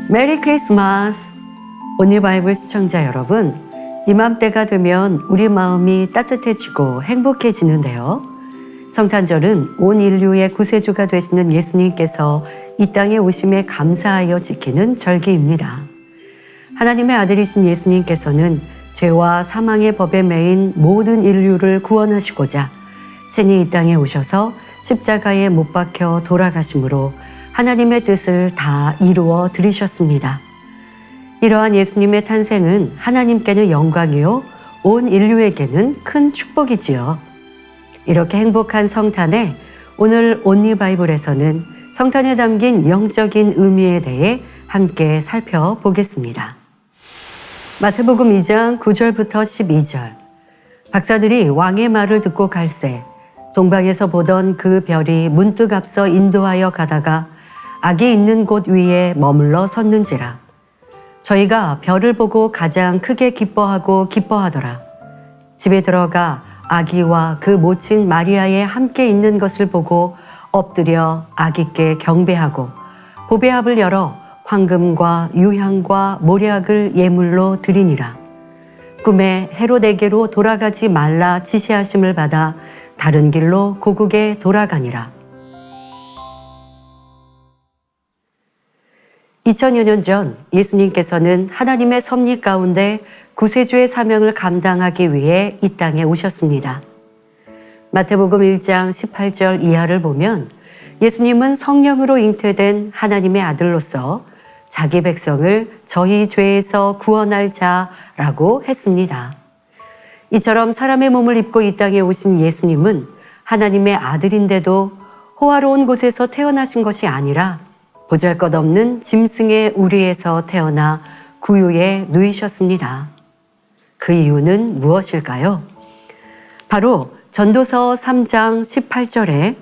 메리 크리스마스! 오늘 바이블 시청자 여러분, 이맘때가 되면 우리 마음이 따뜻해지고 행복해지는데요. 성탄절은 온 인류의 구세주가 되시는 예수님께서 이 땅에 오심에 감사하여 지키는 절기입니다. 하나님의 아들이신 예수님께서는 죄와 사망의 법에 매인 모든 인류를 구원하시고자 친히 이 땅에 오셔서 십자가에 못 박혀 돌아가심으로 하나님의 뜻을 다 이루어 드리셨습니다. 이러한 예수님의 탄생은 하나님께는 영광이요 온 인류에게는 큰 축복이지요. 이렇게 행복한 성탄에 오늘 온리 바이블에서는 성탄에 담긴 영적인 의미에 대해 함께 살펴보겠습니다. 마태복음 2장 9절부터 12절. 박사들이 왕의 말을 듣고 갈새 동방에서 보던 그 별이 문득 앞서 인도하여 가다가 악이 있는 곳 위에 머물러 섰는지라. 저희가 별을 보고 가장 크게 기뻐하더라. 집에 들어가 아기와 그 모친 마리아에 함께 있는 것을 보고 엎드려 아기께 경배하고 보배합을 열어 황금과 유향과 모략을 예물로 드리니라. 꿈에 헤롯에게로 돌아가지 말라 지시하심을 받아 다른 길로 고국에 돌아가니라. 2000여 년 전 예수님께서는 하나님의 섭리 가운데 구세주의 사명을 감당하기 위해 이 땅에 오셨습니다. 마태복음 1장 18절 이하를 보면 예수님은 성령으로 잉태된 하나님의 아들로서 자기 백성을 저희 죄에서 구원할 자라고 했습니다. 이처럼 사람의 몸을 입고 이 땅에 오신 예수님은 하나님의 아들인데도 호화로운 곳에서 태어나신 것이 아니라 보잘것없는 짐승의 우리에서 태어나 구유에 누이셨습니다. 그 이유는 무엇일까요? 바로 전도서 3장 18절에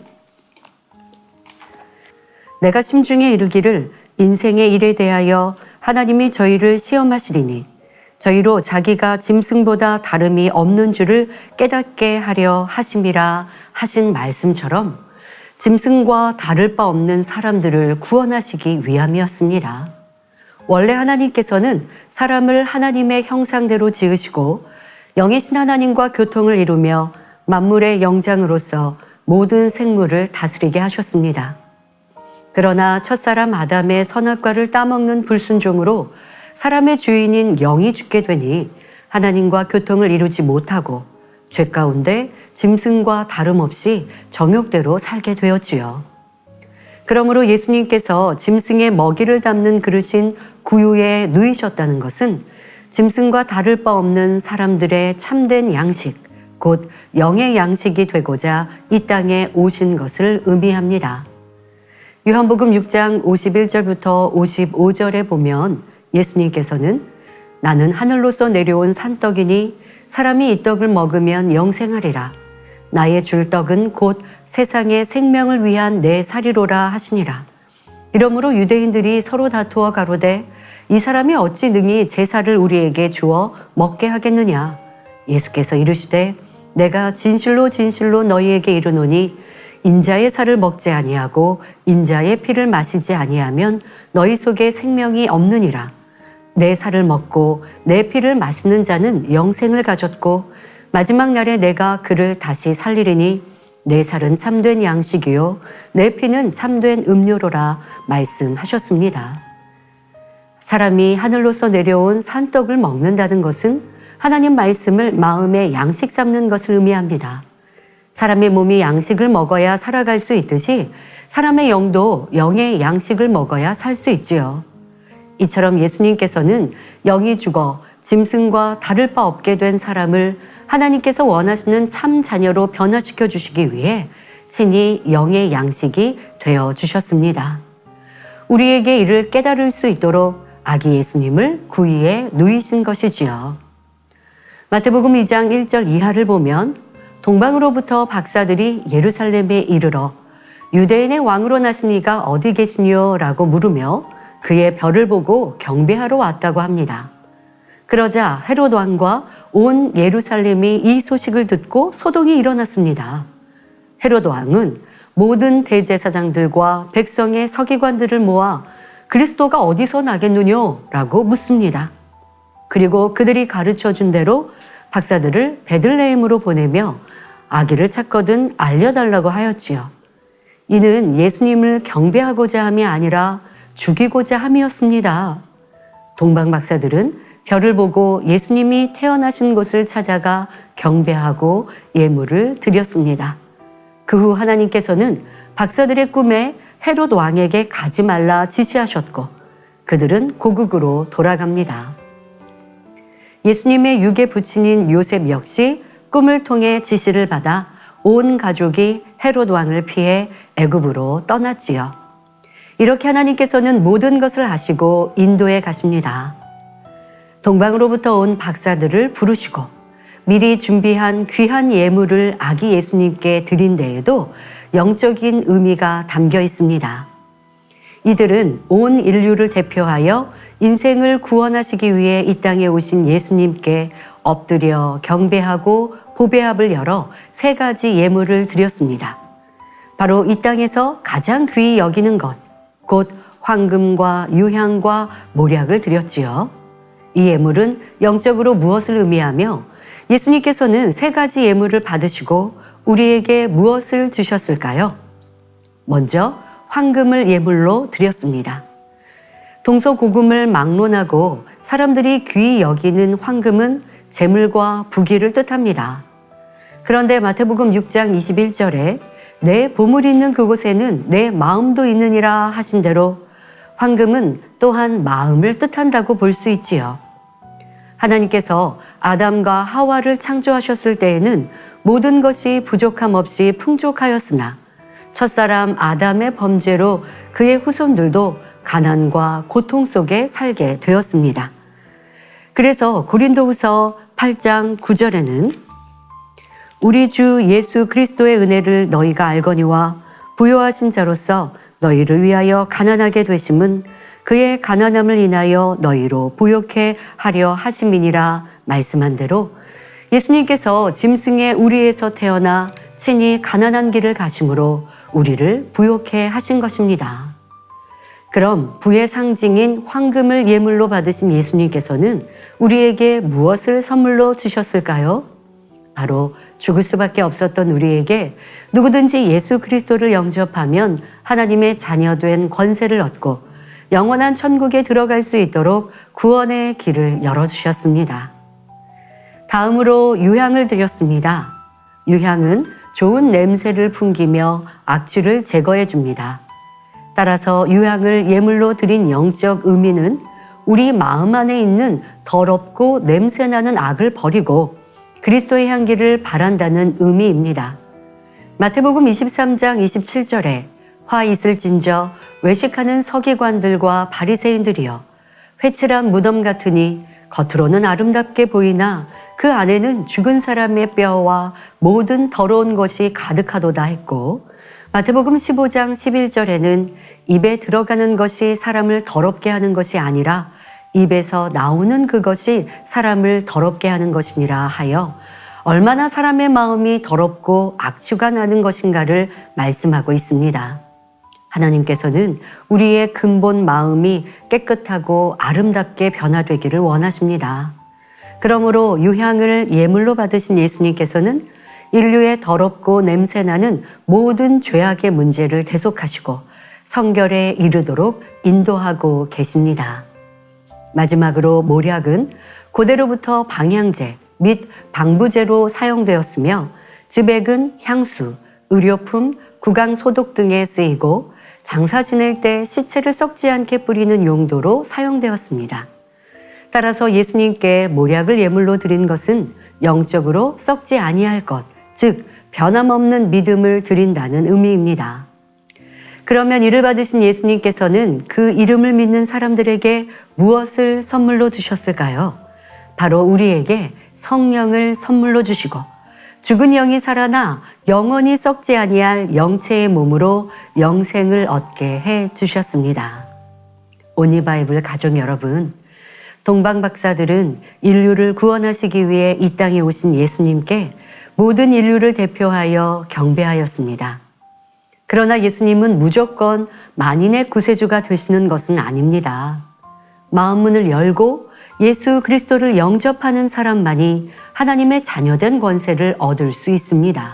내가 심중에 이르기를 인생의 일에 대하여 하나님이 저희를 시험하시리니 저희로 자기가 짐승보다 다름이 없는 줄을 깨닫게 하려 하심이라 하신 말씀처럼 짐승과 다를 바 없는 사람들을 구원하시기 위함이었습니다. 원래 하나님께서는 사람을 하나님의 형상대로 지으시고 영이신 하나님과 교통을 이루며 만물의 영장으로서 모든 생물을 다스리게 하셨습니다. 그러나 첫사람 아담의 선악과를 따먹는 불순종으로 사람의 주인인 영이 죽게 되니 하나님과 교통을 이루지 못하고 죄 가운데 짐승과 다름없이 정욕대로 살게 되었지요. 그러므로 예수님께서 짐승의 먹이를 담는 그릇인 구유에 누이셨다는 것은 짐승과 다를 바 없는 사람들의 참된 양식, 곧 영의 양식이 되고자 이 땅에 오신 것을 의미합니다. 요한복음 6장 51절부터 55절에 보면 예수님께서는 나는 하늘로서 내려온 산떡이니 사람이 이 떡을 먹으면 영생하리라. 나의 줄 떡은 곧 세상의 생명을 위한 내 살이로라 하시니라. 이러므로 유대인들이 서로 다투어 가로되 이 사람이 어찌 능히 제사를 우리에게 주어 먹게 하겠느냐. 예수께서 이르시되 내가 진실로 진실로 너희에게 이르노니 인자의 살을 먹지 아니하고 인자의 피를 마시지 아니하면 너희 속에 생명이 없느니라. 내 살을 먹고 내 피를 마시는 자는 영생을 가졌고 마지막 날에 내가 그를 다시 살리리니 내 살은 참된 양식이요 내 피는 참된 음료로라 말씀하셨습니다. 사람이 하늘로서 내려온 산떡을 먹는다는 것은 하나님 말씀을 마음의 양식 삼는 것을 의미합니다. 사람의 몸이 양식을 먹어야 살아갈 수 있듯이 사람의 영도 영의 양식을 먹어야 살 수 있지요. 이처럼 예수님께서는 영이 죽어 짐승과 다를 바 없게 된 사람을 하나님께서 원하시는 참 자녀로 변화시켜 주시기 위해 친히 영의 양식이 되어 주셨습니다. 우리에게 이를 깨달을 수 있도록 아기 예수님을 구유에 누이신 것이지요. 마태복음 2장 1절 이하를 보면 동방으로부터 박사들이 예루살렘에 이르러 유대인의 왕으로 나신 이가 어디 계시뇨? 라고 물으며 그의 별을 보고 경배하러 왔다고 합니다. 그러자 헤롯 왕과 온 예루살렘이 이 소식을 듣고 소동이 일어났습니다. 헤롯 왕은 모든 대제사장들과 백성의 서기관들을 모아 그리스도가 어디서 나겠느뇨? 라고 묻습니다. 그리고 그들이 가르쳐 준 대로 박사들을 베들레헴으로 보내며 아기를 찾거든 알려달라고 하였지요. 이는 예수님을 경배하고자 함이 아니라 죽이고자 함이었습니다. 동방 박사들은 별을 보고 예수님이 태어나신 곳을 찾아가 경배하고 예물을 드렸습니다. 그 후 하나님께서는 박사들의 꿈에 헤롯 왕에게 가지 말라 지시하셨고 그들은 고국으로 돌아갑니다. 예수님의 육의 부친인 요셉 역시 꿈을 통해 지시를 받아 온 가족이 헤롯 왕을 피해 애굽으로 떠났지요. 이렇게 하나님께서는 모든 것을 아시고 인도에 가십니다. 동방으로부터 온 박사들을 부르시고 미리 준비한 귀한 예물을 아기 예수님께 드린 데에도 영적인 의미가 담겨 있습니다. 이들은 온 인류를 대표하여 인생을 구원하시기 위해 이 땅에 오신 예수님께 엎드려 경배하고 보배합을 열어 3가지 예물을 드렸습니다. 바로 이 땅에서 가장 귀히 여기는 것, 곧 황금과 유향과 모략을 드렸지요. 이 예물은 영적으로 무엇을 의미하며 예수님께서는 3가지 예물을 받으시고 우리에게 무엇을 주셨을까요? 먼저 황금을 예물로 드렸습니다. 동서고금을 막론하고 사람들이 귀히 여기는 황금은 재물과 부귀를 뜻합니다. 그런데 마태복음 6장 21절에 내 보물이 있는 그곳에는 내 마음도 있느니라 하신 대로 황금은 또한 마음을 뜻한다고 볼 수 있지요. 하나님께서 아담과 하와를 창조하셨을 때에는 모든 것이 부족함 없이 풍족하였으나 첫사람 아담의 범죄로 그의 후손들도 가난과 고통 속에 살게 되었습니다. 그래서 고린도후서 8장 9절에는 우리 주 예수 그리스도의 은혜를 너희가 알거니와 부요하신 자로서 너희를 위하여 가난하게 되심은 그의 가난함을 인하여 너희로 부요케 하려 하심이니라 말씀한 대로 예수님께서 짐승의 우리에서 태어나 친히 가난한 길을 가심으로 우리를 부요케 하신 것입니다. 그럼 부의 상징인 황금을 예물로 받으신 예수님께서는 우리에게 무엇을 선물로 주셨을까요? 바로 죽을 수밖에 없었던 우리에게 누구든지 예수 그리스도를 영접하면 하나님의 자녀된 권세를 얻고 영원한 천국에 들어갈 수 있도록 구원의 길을 열어주셨습니다. 다음으로 유향을 드렸습니다. 유향은 좋은 냄새를 풍기며 악취를 제거해 줍니다. 따라서 유향을 예물로 드린 영적 의미는 우리 마음 안에 있는 더럽고 냄새나는 악을 버리고 그리스도의 향기를 바란다는 의미입니다. 마태복음 23장 27절에 화 있을진저 외식하는 서기관들과 바리새인들이여 회칠한 무덤 같으니 겉으로는 아름답게 보이나 그 안에는 죽은 사람의 뼈와 모든 더러운 것이 가득하도다 했고 마태복음 15장 11절에는 입에 들어가는 것이 사람을 더럽게 하는 것이 아니라 입에서 나오는 그것이 사람을 더럽게 하는 것이니라 하여 얼마나 사람의 마음이 더럽고 악취가 나는 것인가를 말씀하고 있습니다. 하나님께서는 우리의 근본 마음이 깨끗하고 아름답게 변화되기를 원하십니다. 그러므로 유향을 예물로 받으신 예수님께서는 인류의 더럽고 냄새나는 모든 죄악의 문제를 대속하시고 성결에 이르도록 인도하고 계십니다. 마지막으로 모략은 고대로부터 방향제 및 방부제로 사용되었으며 즈백은 향수, 의료품, 구강 소독 등에 쓰이고 장사 지낼 때 시체를 썩지 않게 뿌리는 용도로 사용되었습니다. 따라서 예수님께 모략을 예물로 드린 것은 영적으로 썩지 아니할 것, 즉 변함없는 믿음을 드린다는 의미입니다. 그러면 이를 받으신 예수님께서는 그 이름을 믿는 사람들에게 무엇을 선물로 주셨을까요? 바로 우리에게 성령을 선물로 주시고 죽은 영이 살아나 영원히 썩지 아니할 영체의 몸으로 영생을 얻게 해 주셨습니다. 오니바이블 가족 여러분, 동방 박사들은 인류를 구원하시기 위해 이 땅에 오신 예수님께 모든 인류를 대표하여 경배하였습니다. 그러나 예수님은 무조건 만인의 구세주가 되시는 것은 아닙니다. 마음문을 열고 예수 그리스도를 영접하는 사람만이 하나님의 자녀된 권세를 얻을 수 있습니다.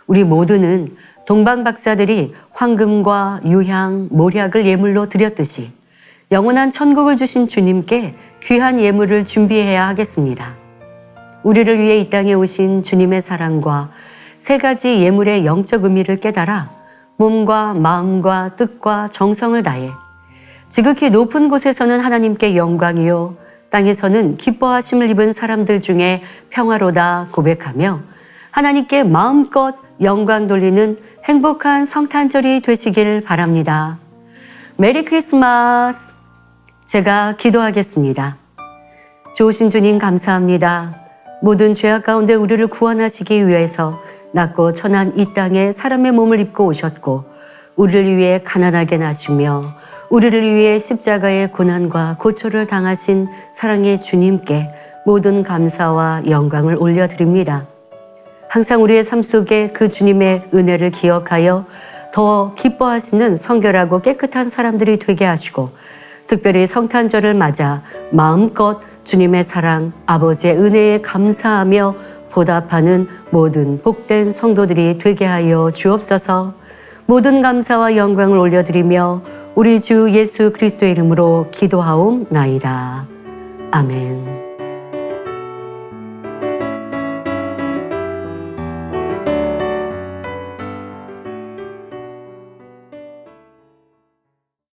우리 모두는 동방 박사들이 황금과 유향, 몰약을 예물로 드렸듯이 영원한 천국을 주신 주님께 귀한 예물을 준비해야 하겠습니다. 우리를 위해 이 땅에 오신 주님의 사랑과 세 가지 예물의 영적 의미를 깨달아 몸과 마음과 뜻과 정성을 다해 지극히 높은 곳에서는 하나님께 영광이요 땅에서는 기뻐하심을 입은 사람들 중에 평화로다 고백하며 하나님께 마음껏 영광 돌리는 행복한 성탄절이 되시길 바랍니다. 메리 크리스마스! 제가 기도하겠습니다. 좋으신 주님 감사합니다. 모든 죄악 가운데 우리를 구원하시기 위해서 낮고 천한 이 땅에 사람의 몸을 입고 오셨고 우리를 위해 가난하게 나시며 우리를 위해 십자가의 고난과 고초를 당하신 사랑의 주님께 모든 감사와 영광을 올려드립니다. 항상 우리의 삶 속에 그 주님의 은혜를 기억하여 더 기뻐하시는 성결하고 깨끗한 사람들이 되게 하시고 특별히 성탄절을 맞아 마음껏 주님의 사랑, 아버지의 은혜에 감사하며 보답하는 모든 복된 성도들이 되게 하여 주옵소서. 모든 감사와 영광을 올려드리며 우리 주 예수 그리스도의 이름으로 기도하옵나이다. 아멘.